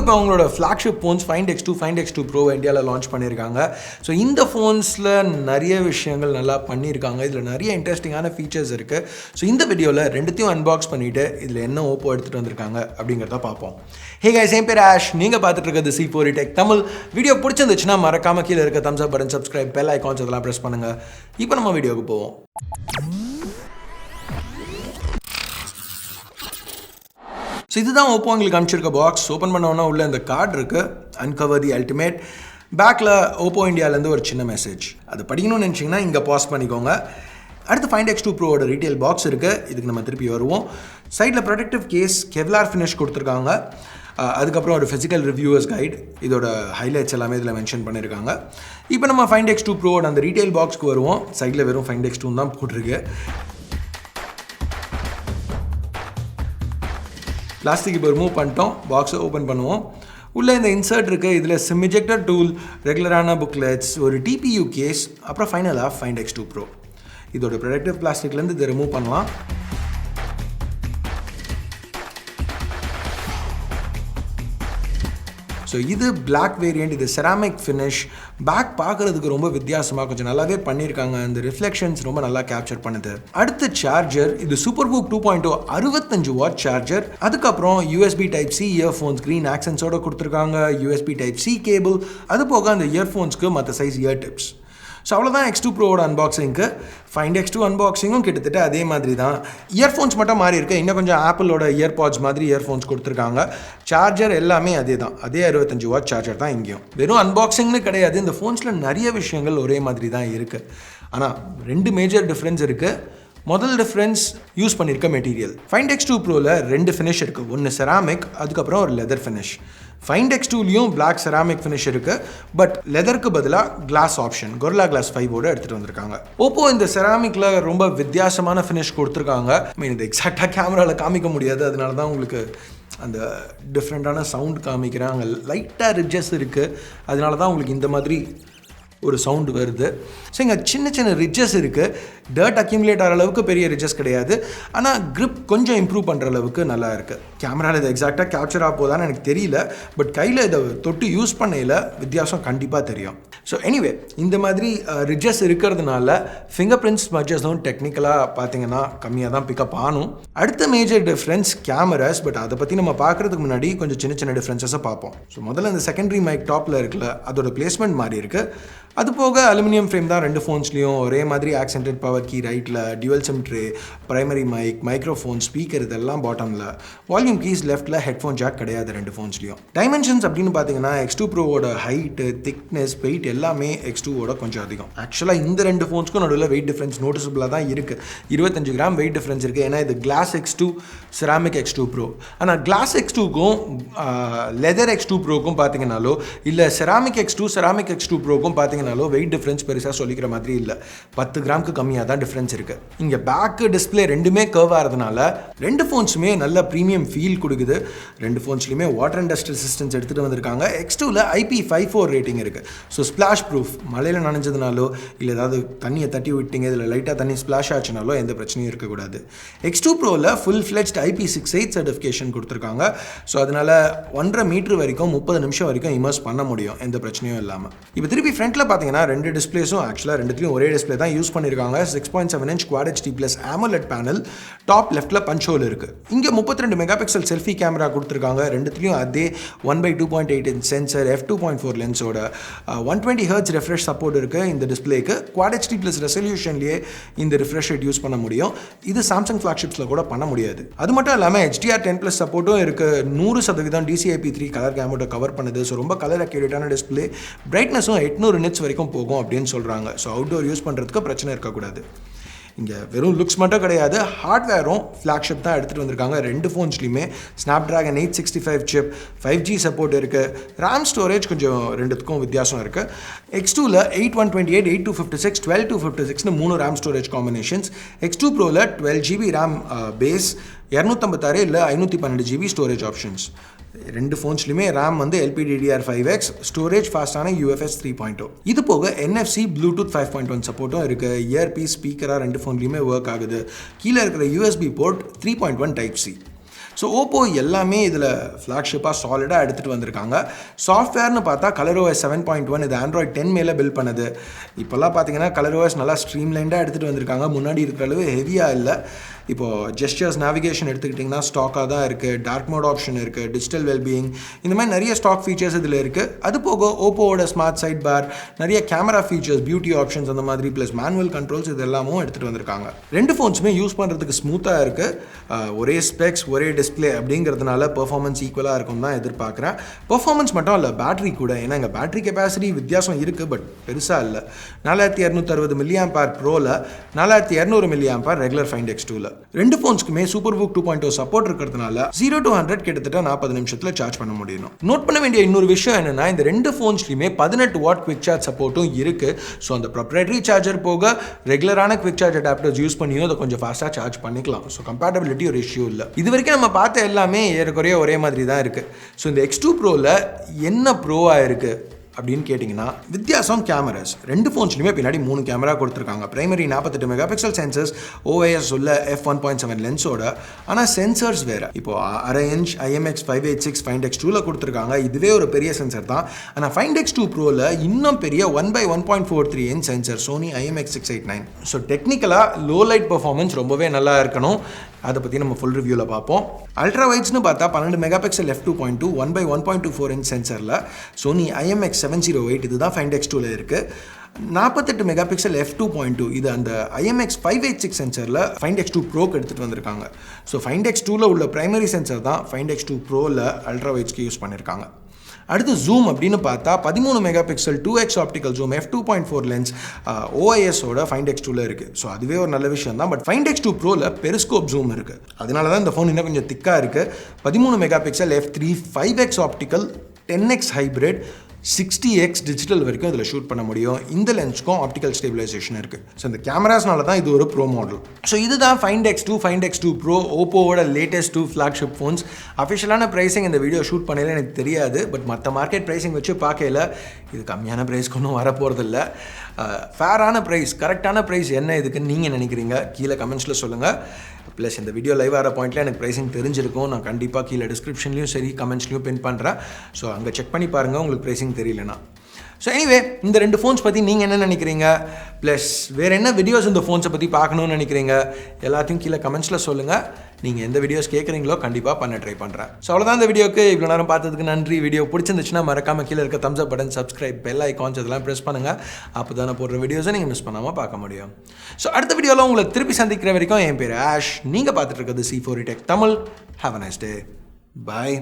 இப்போ அவங்களோட flagship phones Find X2, Find X2 Pro இந்தியாவில் லான்ச் பண்ணியிருக்காங்க. ஸோ இந்த ஃபோன்ஸில் நிறைய விஷயங்கள் நல்லா பண்ணியிருக்காங்க. இதில் நிறைய இன்ட்ரெஸ்டிங்கான ஃபீச்சர்ஸ் இருக்குது. ஸோ இந்த வீடியோவில் ரெண்டுத்தையும் அன்பாக்ஸ் பண்ணிவிட்டு இதில் என்ன ஓப்போ எடுத்துகிட்டு வந்திருக்காங்க அப்படிங்கிறத பார்ப்போம். ஹே கைஸ், என் பேர் ஆஷ். நீங்கள் பார்த்துட்டு இருக்கிறது C4 Tech தமிழ். வீடியோ பிடிச்சிருந்துச்சுன்னா மறக்காம கீழே இருக்க தம்ஸ் அப் பட்டன், சப்ஸ்கிரைப், பெல் ஐகான்ஸ் இதெல்லாம் ப்ரெஸ் பண்ணுங்கள். இப்போ நம்ம வீடியோவுக்கு போவோம். ஸோ இதுதான் ஓப்போ எங்களுக்கு அனுப்பிச்சிருக்க பாக்ஸ். ஓப்பன் பண்ணோன்னா உள்ள இந்த கார்டு இருக்குது, அன்கவர் தி அல்டிமேட். பேக்கில் ஓப்போ இந்தியாவிலேருந்து ஒரு சின்ன மெசேஜ். அது படிக்கணும்னு நினச்சிங்கன்னா இங்கே பாஸ் பண்ணிக்கோங்க. அடுத்து Find X2 Proவோட ரீட்டெயில் பாக்ஸ் இருக்குது. இதுக்கு நம்ம திருப்பி வருவோம். சைடில் ப்ரொடெக்டிவ் கேஸ், கெவ்லார் ஃபினிஷ் கொடுத்துருக்காங்க. அதுக்கப்புறம் ஒரு ஃபிசிக்கல் ரிவ்யூவர்ஸ் கைட், இதோட ஹைலைட்ஸ் எல்லாமே இதில் மென்ஷன் பண்ணியிருக்காங்க. இப்போ நம்ம Find X2 Proவோட அந்த ரீட்டெயில் பாக்ஸ்க்கு வருவோம். சைடில் வெறும் Find X2 தான் போட்டிருக்கு. பிளாஸ்டிக் இப்போ ரிமூவ் பண்ணிட்டோம். பாக்ஸை ஓப்பன் பண்ணுவோம். உள்ளே இந்த இன்சர்ட் இருக்குது. இதில் சிம் இஜெக்டர் டூல், ரெகுலரான புக்லெட்ஸ், ஒரு TPU கேஸ், அப்புறம் ஃபைனலாக Find X2 Pro. இதோட ப்ரொடக்டிவ் பிளாஸ்டிக்லேருந்து இதை ரிமூவ் பண்ணலாம். ஸோ இது பிளாக் வேரியண்ட், இது செராமிக் ஃபினிஷ். பேக் பார்க்குறதுக்கு ரொம்ப வித்தியாசமாக கொஞ்சம் நல்லாவே பண்ணியிருக்காங்க. அந்த ரிஃப்ளெக்ஷன்ஸ் ரொம்ப நல்லா கேப்சர் பண்ணுது. அடுத்து சார்ஜர், இது சூப்பர்புக் 2.0 65 வாட் சார்ஜர். அதுக்கப்புறம் USB Type-C இயர்ஃபோன்ஸ் க்ரீன் ஆக்சன்ஸோடு கொடுத்துருக்காங்க. USB Type-C கேபிள், அது போக அந்த இயர்ஃபோன்ஸ்க்கு மற்ற சைஸ் இயர் டிப்ஸ். ஸோ அவ்வளோதான் X2 Proவோட அன்பாக்சிங்க்கு. Find X2 அன்பாக்சிங்கும் கிட்டத்தட்ட அதே மாதிரி தான். இயர்ஃபோன்ஸ் மட்டும் மாறி இருக்குது. இன்னும் கொஞ்சம் ஆப்பிளோட இயர்பாட்ஸ் மாதிரி இயர்ஃபோன்ஸ் கொடுத்துருக்காங்க. சார்ஜர் எல்லாமே அதே தான், அதே 65 வாட் சார்ஜர் தான் இங்கேயும். வெறும் அன்பாக்சிங்னு கிடையாது, இந்த ஃபோன்ஸில் நிறைய விஷயங்கள் ஒரே மாதிரி தான் இருக்குது. ஆனால் ரெண்டு மேஜர் டிஃப்ரென்ஸ் இருக்குது. முதல் டிஃப்ரென்ஸ் யூஸ் பண்ணியிருக்க மெட்டீரியல். Find X2 Proவில் ரெண்டு ஃபினிஷ் இருக்குது. ஒன்று செராமிக், அதுக்கப்புறம் ஒரு லெதர் ஃபினிஷ். Find X2லையும் பிளாக் செராமிக் ஃபினிஷ் இருக்குது. பட் லெதருக்கு பதிலாக கிளாஸ் ஆப்ஷன், Gorilla Glass 5ஓடு எடுத்துகிட்டு வந்திருக்காங்க. ஓப்போ இந்த செராமிக்கில் ரொம்ப வித்தியாசமான ஃபினிஷ் கொடுத்துருக்காங்க. இது எக்ஸாக்டாக கேமராவில் காமிக்க முடியாது, அதனால தான் உங்களுக்கு அந்த டிஃப்ரெண்ட்டான சவுண்ட் காமிக்கிறேன். அங்கே லைட்டாக ரிட்ஜஸ் இருக்குது, அதனால தான் உங்களுக்கு இந்த மாதிரி ஒரு சவுண்டு வருது. ஸோ இங்கே சின்ன சின்ன ரிட்ஜஸ் இருக்குது. டர்ட் அக்யூமுலேட் ஆகிற அளவுக்கு பெரிய ரிட்ஜஸ் கிடையாது, ஆனால் க்ரிப் கொஞ்சம் இம்ப்ரூவ் பண்ணுற அளவுக்கு நல்லா இருக்குது. கேமராவில் இது எக்ஸாக்டாக கேப்சர் ஆக போதான்னு எனக்கு தெரியல, பட் கையில் இதை தொட்டு யூஸ் பண்ணையில் வித்தியாசம் கண்டிப்பாக தெரியும். ஸோ எனிவே, இந்த மாதிரி ரிட்ஜஸ் இருக்கிறதுனால ஃபிங்கர் பிரிண்ட்ஸ் ஸ்மட்சஸும் டெக்னிக்கலாக பார்த்தீங்கன்னா கம்மியாக தான் பிக்கப் ஆனும். அடுத்த மேஜர் டிஃப்ரென்ஸ் கேமராஸ். பட் அதை பற்றி நம்ம பார்க்குறதுக்கு முன்னாடி கொஞ்சம் சின்ன சின்ன டிஃப்ரென்சஸை பார்ப்போம். ஸோ முதல்ல இந்த செகண்டரி மைக் டாப்பில் இருக்குல்ல, அதோட பிளேஸ்மெண்ட் மாறி இருக்குது. அது போக அலுமினியம் ஃப்ரேம் தான் ரெண்டு ஃபோன்ஸ்லையும். ஒரே மாதிரி ஆக்சென்டட் பவர் கீ ரைட்டில், dual sim tray, primary mic, microphone, speaker இதெல்லாம் பாட்டமில், வால்யூம் கீஸ் லெஃப்ட்டில், ஹெட்ஃபோன் ஜாக் கிடையாது ரெண்டு ஃபோன்ஸ்லையும். டைமென்ஷன்ஸ் அப்படின்னு பார்த்தீங்கன்னா X2 Proவோட ஹைட்டு, திக்னஸ், வெயிட் எல்லாமே X2ஓட கொஞ்சம் அதிகம். ஆக்சுவலாக இந்த ரெண்டு ஃபோன்ஸ்க்கும் நடுவில் வெயிட் டிஃப்ரென்ஸ் நோட்டிசபிளாக தான் இருக்குது. 25 கிராம் வெயிட் டிஃப்ரென்ஸ் இருக்குது. ஏன்னா இது glass X2, ceramic X2 Pro. ஆனால் கிளாஸ் X2க்கும் லெதர் X2 Proக்கும் பார்த்தீங்கன்னாலோ, இல்லை செராமிக் X2, செராமிக் X2 Proக்கும் பார்த்தீங்கன்னா வெயிட் டிஃபரன்ஸ் பெருசாக சொல்லிக்கிற மாதிரி இல்லை. 10 கிராமுக்கு கம்மியாக தான் டிஃபரன்ஸ் இருக்குது. இங்கே பேக்கு டிஸ்பிளே ரெண்டுமே கர்வ் ஆகிறதுனால ரெண்டு ஃபோன்ஸுமே நல்ல ப்ரீமியம் ஃபீல் கொடுக்குது. ரெண்டு ஃபோன்ஸ்லையுமே வாட்டர் அண்ட் டஸ்ட் ரெசிஸ்டன்ஸ் எடுத்துகிட்டு வந்திருக்காங்க. X2ல IP54 ரேட்டிங் இருக்குது. ஸோ ஸ்பிளாஷ் ப்ரூஃப், மழையில் நனைஞ்சதுனாலோ இல்லை ஏதாவது தண்ணியை தட்டி விட்டீங்க, இதில் லைட்டாக தண்ணி ஸ்பிளாஷ் ஆச்சுனாலோ எந்த பிரச்சனையும் இருக்கக்கூடாது. X2 Proவில் ஃபுல் ஃப்ளெஜ்ட் IP68 சர்டிஃபிகேஷன் கொடுத்துருக்காங்க. ஸோ அதனால் 1.5 மீட்டர் வரைக்கும் 30 நிமிஷம் வரைக்கும் இமர்ஸ் பண்ண முடியும், எந்த பிரச்சனையும் இல்லாமல். இப்போ திருப்பி ஃப்ரண்ட்டில் பார்த்தீங்கன்னா ரெண்டு டிஸ்பிளேஸும் ஆக்சுவலாக ரெண்டுத்தையும் ஒரே டிஸ்பிளே தான் யூஸ் பண்ணியிருக்காங்க. 6.7 inch Quad HD+ AMOLED panel. Top லெஃப்ட்டில் பஞ்ச் ஹோல் இருக்குது. இங்கே 32 மெகா பிக்சல் செல்ஃபி கேமரா கொடுத்துருக்காங்க. ரெண்டுத்துலையும் அதே 1/2.8 inch sensor, f2.4 லென்ஸோட 120 Hz refresh support இருக்குது இந்த டிஸ்பிளேக்கு. Quad HD+ ரெசல்யூஷன்லேயே இந்த ரிஃப்ரெஷ் ரேட் யூஸ் பண்ண முடியும். இது சாம்சங் ஃப்ளாக்ஷிப்ஸில் கூட பண்ண முடியாது. அது மட்டும் இல்லாமல் HDR10+ சப்போர்ட்டும் இருக்குது. 100% DCI-P3 கலர் கேமோட கவர் பண்ணுது. ஸோ ரொம்ப கலர் அக்யூரேட்டான டிஸ்பிளே. பிரைட்னஸும் 800 nits வரைக்கும் போகும் அப்படின்னு சொல்கிறாங்க. ஸோ அவுட்டோர் யூஸ் பண்ணுறதுக்கு பிரச்சனை இருக்கக்கூடாது. இங்கே வெறும் லுக்ஸ் மட்டும் கிடையாது, ஹார்ட்வேரும் ஃப்ளாக்ஷிப் தான் எடுத்துகிட்டு வந்திருக்காங்க. ரெண்டு ஃபோன்ஸ்லையுமே Snapdragon 865 சிப், 5G சப்போர்ட் இருக்குது. ரேம் ஸ்டோரேஜ் கொஞ்சம் ரெண்டுத்துக்கும் வித்தியாசம் இருக்குது. X2ல 8/128, 8/256, 12/256னு 3 ரேம் ஸ்டோரேஜ் காம்பினேஷன்ஸ். X2 Proவில் 12GB ரேம் பேஸ், 256 இல்லை 512 GB ஸ்டோரேஜ் ஆப்ஷன்ஸ். ரெண்டு ஃபோன்ஸ்லையுமே ரேம் வந்து LPDDR5X, ஸ்டோரேஜ் ஃபாஸ்டான UFS 3.0. இது போக NFC, Bluetooth 5.1 சப்போர்ட்டும் இருக்குது. இயர்பீஸ், ஸ்பீக்கராக ரெண்டு ஃபோன்லையுமே ஒர்க் ஆகுது. கீழே இருக்கிற USB board 3.1 Type-C. So Oppo எல்லாமே இதில் ஃப்ளாக்ஷிப்பாக சாலிடாக எடுத்துகிட்டு வந்திருக்காங்க. சாஃப்ட்வேர்னு பார்த்தா ColorOS 7.1 இது Android 10 மேலே பில்ட் பண்ணுது. இப்போல்லாம் பார்த்தீங்கன்னா ColorOS நல்லா ஸ்ட்ரீம்லைண்டாக எடுத்துகிட்டு வந்திருக்காங்க. முன்னாடி இருக்கிற அளவு ஹெவியாக இல்லை. இப்போது ஜெஸ்டர்ஸ் நேவிகேஷன் எடுத்துக்கிட்டிங்கன்னா ஸ்டாக்காக தான் இருக்குது. டார்க் மோட் ஆப்ஷன் இருக்குது, டிஜிட்டல் வெல்பீயிங், இந்த மாதிரி நிறைய ஸ்டாக் ஃபீச்சர்ஸ் இதில் இருக்குது. அது போக ஓப்போவோட ஸ்மார்ட் சைட் பார், நிறைய கேமரா ஃபீச்சர்ஸ், பியூட்டி ஆப்ஷன்ஸ் அந்த மாதிரி ப்ளஸ் மேனுவல் கண்ட்ரோல்ஸ் இது எல்லாமும் எடுத்துகிட்டு வந்திருக்காங்க. ரெண்டு ஃபோன்ஸுமே யூஸ் பண்ணுறதுக்கு ஸ்மூத்தாக இருக்குது. ஒரே ஸ்பெக்ஸ் ஒரே டிஸ்பிளே அப்படிங்கிறதுனால பெர்ஃபார்மன்ஸ் ஈக்குவலாக இருக்கும் தான் எதிர்பார்க்குறேன். பெர்ஃபார்மன்ஸ் மட்டும் இல்லை, பேட்டரி கூட. ஏன்னா எங்கள் பேட்டரி கெப்பாசிட்டி வித்தியாசம் இருக்குது, பட் பெருசாக இல்லை. 4260 mAh ப்ரோவில், 4200 mAh ரெகுலர் Find X2ல. ரெண்டு ஃபோன்ஸ்க்குமே சூப்பர்புக் 2.0 சப்போர்ட் இருக்கிறதுனால 0 to 100 கிட்டத்தட்ட 40 நிமிஷத்தில் சார்ஜ் பண்ண முடியும். நோட் பண்ண வேண்டிய இன்னொரு விஷயம் என்னன்னா, இந்த ரெண்டு ஃபோன்ஸ்லையுமே 18 வாட் குவிக் சார்ஜ் சப்போர்ட்டும் இருக்கு. ஸோ அந்த ப்ரொப்ரைட்டரி சார்ஜர் போக ரெகுலரான குவிக் சார்ஜ் அடாப்டர்ஸ் யூஸ் பண்ணியும் அதை கொஞ்சம் ஃபாஸ்ட்டாக சார்ஜ் பண்ணிக்கலாம். ஸோ கம்பேட்டபிலிட்டி ஒரு இஷ்யூ இல்லை. இது வரைக்கும் நம்ம பார்த்த எல்லாமே ஏறக்குறைய ஒரே மாதிரி தான் இருக்கு. ஸோ இந்த X2 ப்ரோவில் என்ன ப்ரோவாக இருக்கு அப்படின்னு கேட்டிங்கன்னா, வித்தியாசம் கேமராஸ். ரெண்டு ஃபோன்ஸ்லையுமே பின்னாடி 3 கேமரா கொடுத்துருக்காங்க. பிரைமரி 48 மெகாபிக்சல் சென்சர்ஸ், OIS உள்ள f1.7 லென்ஸோட. ஆனால் சென்சர்ஸ் வேறு. இப்போ 1/2 inch IMX 586 Find X2ல கொடுத்துருக்காங்க. இதுவே ஒரு பெரிய சென்சர் தான். ஆனால் Find X2 ப்ரோவில் இன்னும் பெரிய 1/1.43 inch sensor, Sony IMX 689. So டெக்னிக்கலாக லோ லைட் பர்ஃபார்மன்ஸ் ரொம்பவே நல்லா இருக்கணும். அதை பற்றி நம்ம ஃபுல் ரிவ்யூவில் பார்ப்போம். அல்ட்ரா வைட்ஸ்னு பார்த்தா 12 megapixel f2.2 1/1.24 inch சென்சரில் Sony IMX 708 இதுதான் Find X2ல இருக்குது. 48 மெகாபிக்சல் f2.2 இது அந்த IMX 586 சென்சரில் Find X2 ப்ரோக்கு எடுத்துகிட்டு வந்திருக்காங்க. ஸோ Find X2ல உள்ள பிரைமரி சென்சர் தான் Find X2 ப்ரோவில் அல்ட்ரா வைட்ஸ்க்கு யூஸ் பண்ணியிருக்காங்க. அடுத்து ஜூம் அப்படின்னு பார்த்தா 13 megapixel 2x optical zoom f2.4 lens OIS-ஓட Find X2ல இருக்குது. ஸோ அதுவே ஒரு நல்ல விஷயம் தான். பட் Find X2 ப்ரோவில் பெரிஸ்கோப் ஜூம் இருக்குது. அதனால தான் இந்த ஃபோன் இன்னும் கொஞ்சம் திக்காக இருக்குது. 13 megapixel f3 5x optical 10x hybrid 60x digital வரைக்கும் இதில் ஷூட் பண்ண முடியும். இந்த லென்ஸ்க்கும் ஆப்டிக்கல் ஸ்டேபிளைசேஷன் இருக்குது. ஸோ இந்த கேமராஸ்னால தான் இது ஒரு ப்ரோ மாடல். ஸோ இதுதான் Find X2 ப்ரோ, ஓப்போவோட லேட்டஸ்ட் 2 ஃப்ளாக்ஷிப் ஃபோன்ஸ். அஃபிஷியலான ப்ரைஸிங் இந்த வீடியோ ஷூட் பண்ணல எனக்கு தெரியாது. பட் மற்ற மார்க்கெட் ப்ரைஸிங் வச்சு பார்க்கல இது கம்மியான ப்ரைஸ்க்கு ஒன்றும் வரப்போகிறதில்ல. ஃபேரான ப்ரைஸ், கரெக்டான ப்ரைஸ் என்ன இதுக்குன்னு நீங்கள் நினைக்கிறீங்க கீழே கமெண்ட்ஸில் சொல்லுங்கள். ப்ளஸ் இந்த வீடியோ லைவ் ஆகிற பாயிண்ட்டில் எனக்கு ப்ரைஸிங் தெரிஞ்சிருக்கும். நான் கண்டிப்பாக கீழே டிஸ்கிரிப்ஷன்லையும் சரி கமெண்ட்ஸ்லையும் பின் பண்ணுறேன். ஸோ அங்கே செக் பண்ணி பாருங்கள் உங்களுக்கு ப்ரைஸிங் தெரியலனா. ஸோ எனிவே இந்த ரெண்டு ஃபோன்ஸ் பற்றி நீங்கள் என்ன நினைக்கிறீங்க, ப்ளஸ் வேறு என்ன வீடியோஸ் இந்த ஃபோன்ஸை பற்றி பார்க்கணுன்னு நினைக்கிறீங்க எல்லாத்தையும் கீழே கமெண்ட்ஸில் சொல்லுங்கள். நீங்கள் எந்த வீடியோஸ் கேட்குறீங்களோ கண்டிப்பாக பண்ண ட்ரை பண்ணுறேன். ஸோ அவ்வளோதான் இந்த வீடியோக்கு. இவ்வளோ நேரம் பார்த்ததுக்கு நன்றி. வீடியோ பிடிச்சிருந்துச்சுன்னா மறக்காமல் கீழே இருக்க தம்ஸ் அப் பட்டன், சப்ஸ்கிரைப், பெல் ஐகான்ஸ் இதெல்லாம் ப்ரெஸ் பண்ணுங்கள். அப்போ தான் நான் போடுற வீடியோஸை நீங்கள் மிஸ் பண்ணாமல் பார்க்க முடியும். ஸோ அடுத்த வீடியோவில் உங்களை திருப்பி சந்திக்கிற வரைக்கும் என் பேர் ஆஷ். நீங்கள் பார்த்துட்டு இருக்கிறது C4E Tech Tamil. Have a nice day. Bye.